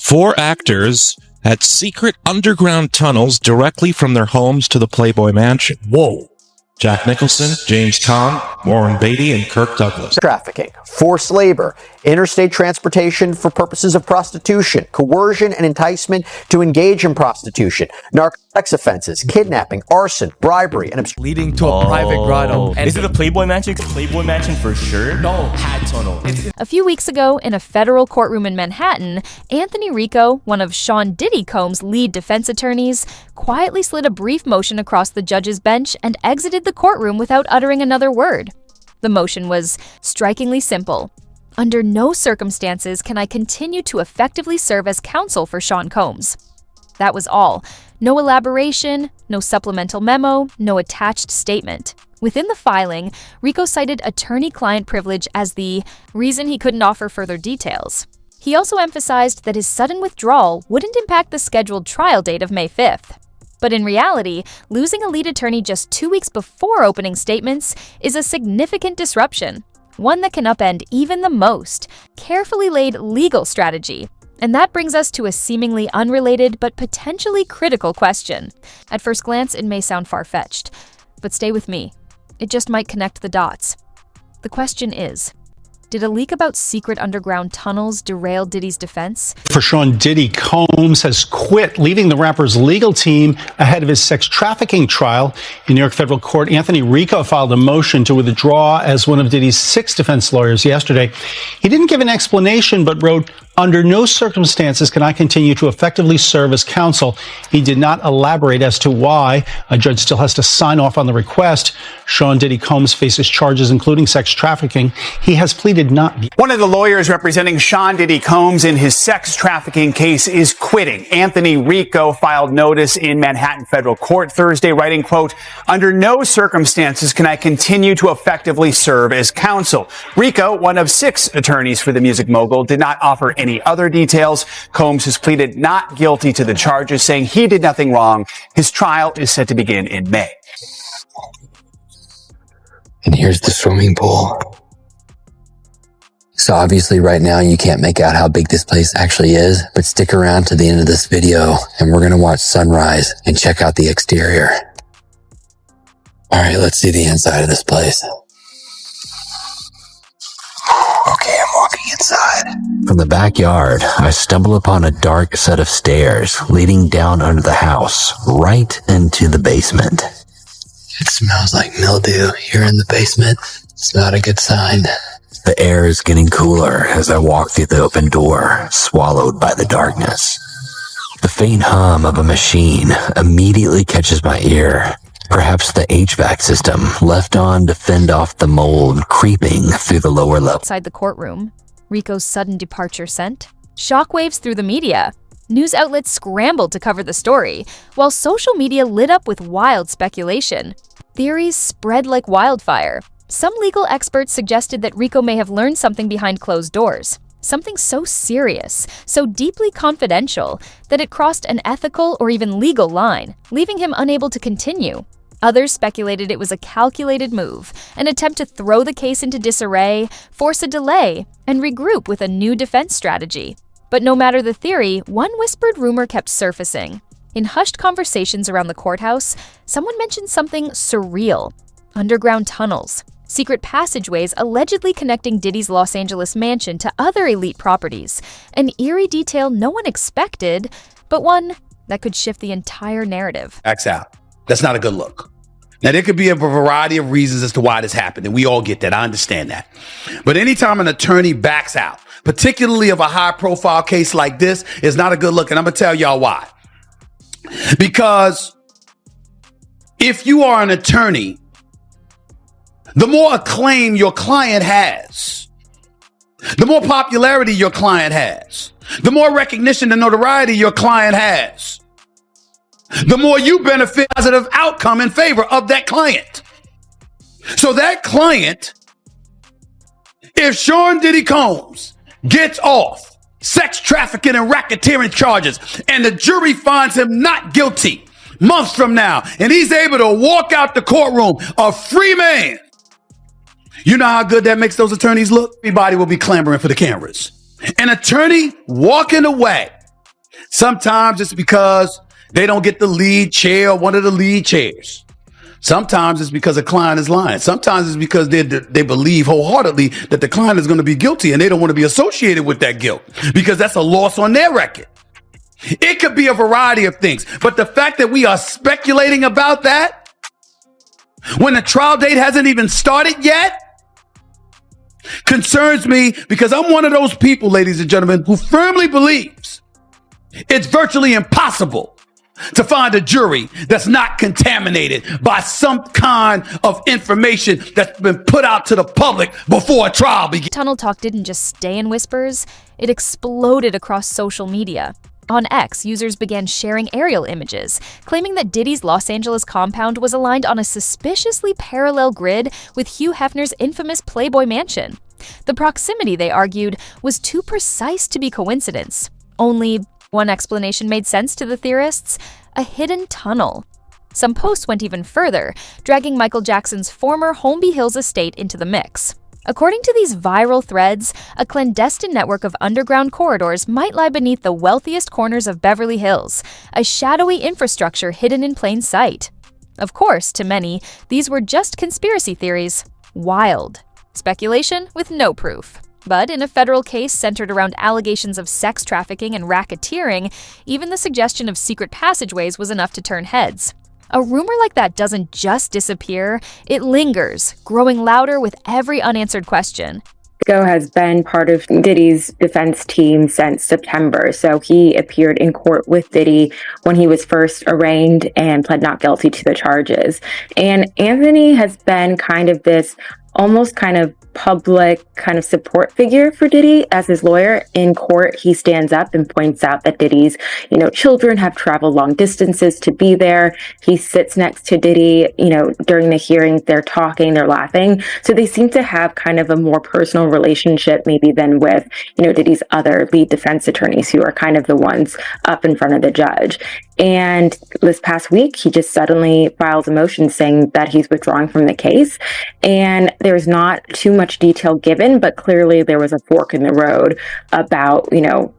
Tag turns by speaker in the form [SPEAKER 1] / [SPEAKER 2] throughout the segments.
[SPEAKER 1] 4 actors had secret underground tunnels directly from their homes to the Playboy Mansion.
[SPEAKER 2] Whoa.
[SPEAKER 1] Jack Nicholson, James Caan, Warren Beatty, and Kirk Douglas.
[SPEAKER 3] Trafficking, forced labor, interstate transportation for purposes of prostitution, coercion and enticement to engage in prostitution, narcotics offenses, kidnapping, arson, bribery, and
[SPEAKER 2] leading to a private grotto.
[SPEAKER 4] And is it the Playboy Mansion? Playboy Mansion for sure? No, hat tunnel.
[SPEAKER 5] A few weeks ago, in a federal courtroom in Manhattan, Anthony Rico, one of Sean Diddy Combs' lead defense attorneys, quietly slid a brief motion across the judge's bench and exited the courtroom without uttering another word. The motion was strikingly simple. Under no circumstances can I continue to effectively serve as counsel for Sean Combs. That was all. No elaboration, no supplemental memo, no attached statement. Within the filing, Rico cited attorney-client privilege as the reason he couldn't offer further details. He also emphasized that his sudden withdrawal wouldn't impact the scheduled trial date of May 5th. But in reality, losing a lead attorney just 2 weeks before opening statements is a significant disruption, one that can upend even the most carefully laid legal strategy. And that brings us to a seemingly unrelated but potentially critical question. At first glance, it may sound far-fetched, but stay with me. It just might connect the dots. The question is, did a leak about secret underground tunnels derail Diddy's defense?
[SPEAKER 6] For Sean, Diddy Combs has quit, leaving the rapper's legal team ahead of his sex trafficking trial. In New York federal court, Anthony Rico filed a motion to withdraw as one of Diddy's 6 defense lawyers yesterday. He didn't give an explanation, but wrote, "Under no circumstances can I continue to effectively serve as counsel." He did not elaborate as to why. A judge still has to sign off on the request. Sean Diddy Combs faces charges including sex trafficking. He has pleaded not guilty.
[SPEAKER 7] One of the lawyers representing Sean Diddy Combs in his sex trafficking case is quitting. Anthony Rico filed notice in Manhattan federal court Thursday, writing, quote, "Under no circumstances can I continue to effectively serve as counsel." Rico, one of 6 attorneys for the music mogul, did not offer any other details. Combs has pleaded not guilty to the charges, saying he did nothing wrong. His trial is set to begin in May.
[SPEAKER 8] And here's the swimming pool. So obviously right now you can't make out how big this place actually is, but stick around to the end of this video and we're going to watch sunrise and check out the exterior. All right, let's see the inside of this place. Okay, I'm walking inside. From the backyard, I stumble upon a dark set of stairs leading down under the house, right into the basement. It smells like mildew here in the basement. It's not a good sign. The air is getting cooler as I walk through the open door, swallowed by the darkness. The faint hum of a machine immediately catches my ear. Perhaps the HVAC system left on to fend off the mold creeping through the lower level.
[SPEAKER 5] Outside the courtroom, Rico's sudden departure sent shockwaves through the media. News outlets scrambled to cover the story, while social media lit up with wild speculation. Theories spread like wildfire. Some legal experts suggested that Rico may have learned something behind closed doors, something so serious, so deeply confidential, that it crossed an ethical or even legal line, leaving him unable to continue. Others speculated it was a calculated move, an attempt to throw the case into disarray, force a delay, and regroup with a new defense strategy. But no matter the theory, one whispered rumor kept surfacing. In hushed conversations around the courthouse, someone mentioned something surreal: underground tunnels, secret passageways allegedly connecting Diddy's Los Angeles mansion to other elite properties, an eerie detail no one expected, but one that could shift the entire narrative.
[SPEAKER 2] Backs out. That's not a good look. Now, there could be a variety of reasons as to why this happened, and we all get that. I understand that. But anytime an attorney backs out, particularly of a high-profile case like this, is not a good look, and I'm going to tell y'all why. Because if you are an attorney, the more acclaim your client has, the more popularity your client has, the more recognition and notoriety your client has, the more you benefit positive outcome in favor of that client. So that client, if Sean Diddy Combs gets off sex trafficking and racketeering charges and the jury finds him not guilty months from now, and he's able to walk out the courtroom a free man, you know how good that makes those attorneys look? Everybody will be clamoring for the cameras. An attorney walking away Sometimes it's because they don't get the lead chair or one of the lead chairs. Sometimes it's because a client is lying. Sometimes it's because they believe wholeheartedly that the client is going to be guilty and they don't want to be associated with that guilt because that's a loss on their record. It could be a variety of things. But the fact that we are speculating about that when the trial date hasn't even started yet concerns me, because I'm one of those people, ladies and gentlemen, who firmly believes it's virtually impossible to find a jury that's not contaminated by some kind of information that's been put out to the public before a trial begins.
[SPEAKER 5] Tunnel talk didn't just stay in whispers, it exploded across social media. On X, users began sharing aerial images, claiming that Diddy's Los Angeles compound was aligned on a suspiciously parallel grid with Hugh Hefner's infamous Playboy Mansion. The proximity, they argued, was too precise to be coincidence. Only one explanation made sense to the theorists: a hidden tunnel. Some posts went even further, dragging Michael Jackson's former Holmby Hills estate into the mix. According to these viral threads, a clandestine network of underground corridors might lie beneath the wealthiest corners of Beverly Hills, a shadowy infrastructure hidden in plain sight. Of course, to many, these were just conspiracy theories. Wild. Speculation with no proof. But in a federal case centered around allegations of sex trafficking and racketeering, even the suggestion of secret passageways was enough to turn heads. A rumor like that doesn't just disappear, it lingers, growing louder with every unanswered question.
[SPEAKER 9] Rico has been part of Diddy's defense team since September, so he appeared in court with Diddy when he was first arraigned and pled not guilty to the charges. And Anthony has been kind of this almost kind of public kind of support figure for Diddy as his lawyer. In court, he stands up and points out that Diddy's, children have traveled long distances to be there. He sits next to Diddy, during the hearings, they're talking, they're laughing. So they seem to have kind of a more personal relationship maybe than with, Diddy's other lead defense attorneys who are kind of the ones up in front of the judge. And this past week, he just suddenly filed a motion saying that he's withdrawing from the case. And there's not too much detail given, but clearly there was a fork in the road about,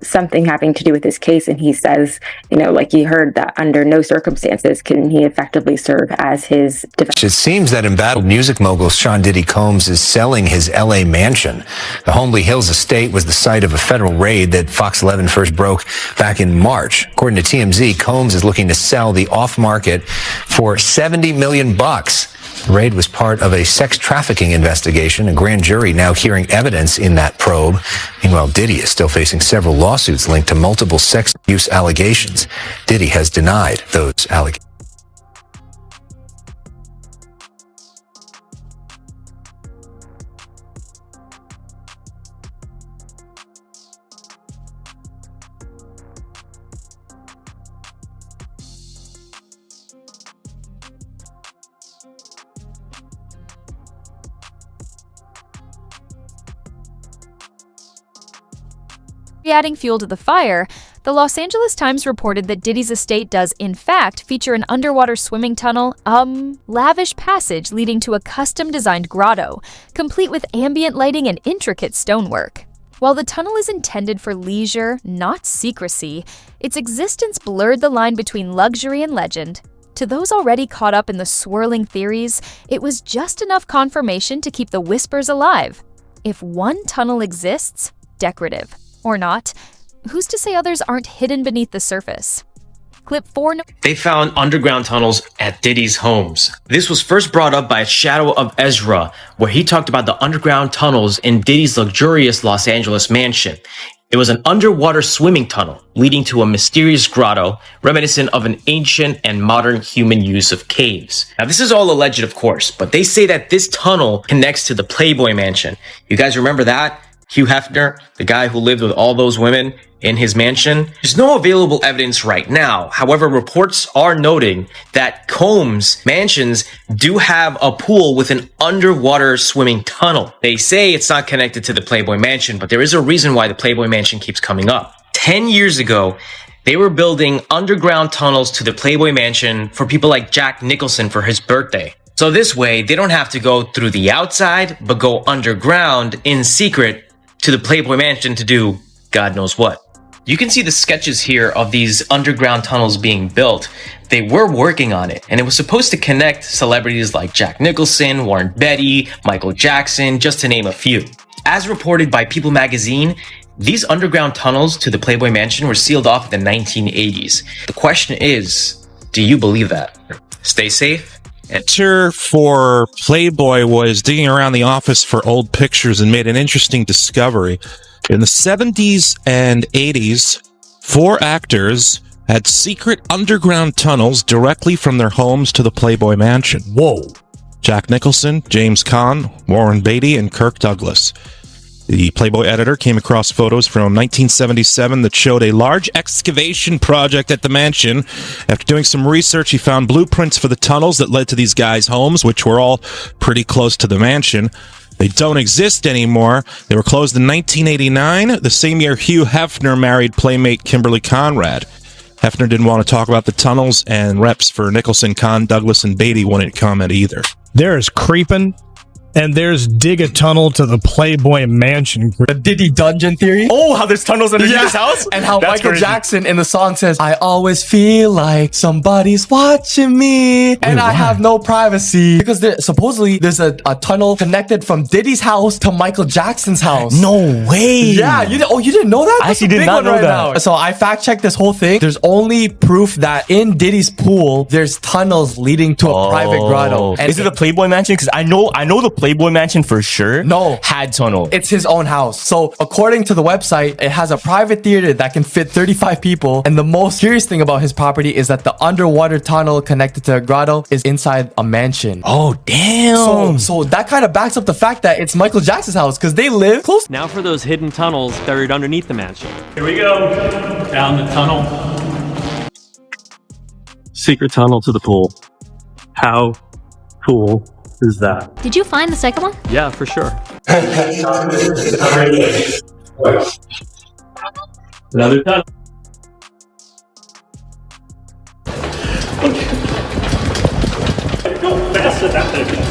[SPEAKER 9] something having to do with his case. And he says, like he heard that under no circumstances can he effectively serve as his defense.
[SPEAKER 10] It seems that embattled music mogul Sean Diddy Combs is selling his LA mansion. The Holmby Hills estate was the site of a federal raid that Fox 11 first broke back in March. According to TMZ, Combs is looking to sell the off-market for $70 million. The raid was part of a sex trafficking investigation, a grand jury now hearing evidence in that probe. Meanwhile, Diddy is still facing several lawsuits linked to multiple sex abuse allegations. Diddy has denied those allegations.
[SPEAKER 5] Adding fuel to the fire, the Los Angeles Times reported that Diddy's estate does, in fact, feature an underwater swimming tunnel, lavish passage leading to a custom-designed grotto, complete with ambient lighting and intricate stonework. While the tunnel is intended for leisure, not secrecy, its existence blurred the line between luxury and legend. To those already caught up in the swirling theories, it was just enough confirmation to keep the whispers alive. If one tunnel exists, decorative. Or not, who's to say others aren't hidden beneath the surface? Clip 4.
[SPEAKER 4] They found underground tunnels at Diddy's homes. This was first brought up by Shadow of Ezra, where he talked about the underground tunnels in Diddy's luxurious Los Angeles mansion. It was an underwater swimming tunnel leading to a mysterious grotto, reminiscent of an ancient and modern human use of caves. Now, this is all alleged, of course, but they say that this tunnel connects to the Playboy Mansion. You guys remember that? Hugh Hefner, the guy who lived with all those women in his mansion. There's no available evidence right now. However, reports are noting that Combs mansions do have a pool with an underwater swimming tunnel. They say it's not connected to the Playboy Mansion, but there is a reason why the Playboy Mansion keeps coming up. 10 years ago, they were building underground tunnels to the Playboy Mansion for people like Jack Nicholson for his birthday. So this way, they don't have to go through the outside, but go underground in secret to the Playboy Mansion to do God knows what. You can see the sketches here of these underground tunnels being built. They were working on it, and it was supposed to connect celebrities like Jack Nicholson, Warren Beatty, Michael Jackson, just to name a few. As reported by People magazine, these underground tunnels to the Playboy Mansion were sealed off in the 1980s. The question is, do you believe that? Stay safe.
[SPEAKER 1] Editor for Playboy was digging around the office for old pictures and made an interesting discovery. In the 70s and 80s, 4 actors had secret underground tunnels directly from their homes to the Playboy Mansion.
[SPEAKER 11] Whoa.
[SPEAKER 1] Jack Nicholson, James Caan, Warren Beatty, and Kirk Douglas. The Playboy editor came across photos from 1977 that showed a large excavation project at the mansion. After doing some research, he found blueprints for the tunnels that led to these guys' homes, which were all pretty close to the mansion. They don't exist anymore. They were closed in 1989, the same year Hugh Hefner married playmate Kimberly Conrad. Hefner didn't want to talk about the tunnels, and reps for Nicholson, Caan, Douglas, and Beatty wouldn't comment either.
[SPEAKER 11] There's creeping, and there's dig a tunnel to the Playboy Mansion.
[SPEAKER 12] The Diddy dungeon theory.
[SPEAKER 13] Oh, how there's tunnels underneath his house?
[SPEAKER 12] And how
[SPEAKER 13] That's
[SPEAKER 12] Michael
[SPEAKER 13] crazy.
[SPEAKER 12] Jackson in the song says, I always feel like somebody's watching me and I have no privacy. Because supposedly there's a tunnel connected from Diddy's house to Michael Jackson's house.
[SPEAKER 13] No way.
[SPEAKER 12] Yeah, you didn't know that?
[SPEAKER 13] I
[SPEAKER 12] That's
[SPEAKER 13] actually
[SPEAKER 12] a
[SPEAKER 13] did
[SPEAKER 12] big
[SPEAKER 13] not
[SPEAKER 12] one
[SPEAKER 13] know
[SPEAKER 12] right
[SPEAKER 13] that.
[SPEAKER 12] now. So I fact checked this whole thing. There's only proof that in Diddy's pool, there's tunnels leading to a private grotto. And
[SPEAKER 13] Is it the Playboy Mansion? Because I know the Playboy Mansion for sure.
[SPEAKER 12] No.
[SPEAKER 13] Had tunnel.
[SPEAKER 12] It's his own house. So according to the website, it has a private theater that can fit 35 people. And the most curious thing about his property is that the underwater tunnel connected to a grotto is inside a mansion.
[SPEAKER 13] Oh, damn.
[SPEAKER 12] So that kind of backs up the fact that it's Michael Jackson's house because they live close.
[SPEAKER 14] Now for those hidden tunnels buried underneath the mansion.
[SPEAKER 15] Here we go. Down the tunnel. Secret tunnel to the pool. How cool is that?
[SPEAKER 5] Did you find the second one?
[SPEAKER 15] Yeah, for sure. Another tunnel. Go faster that thing.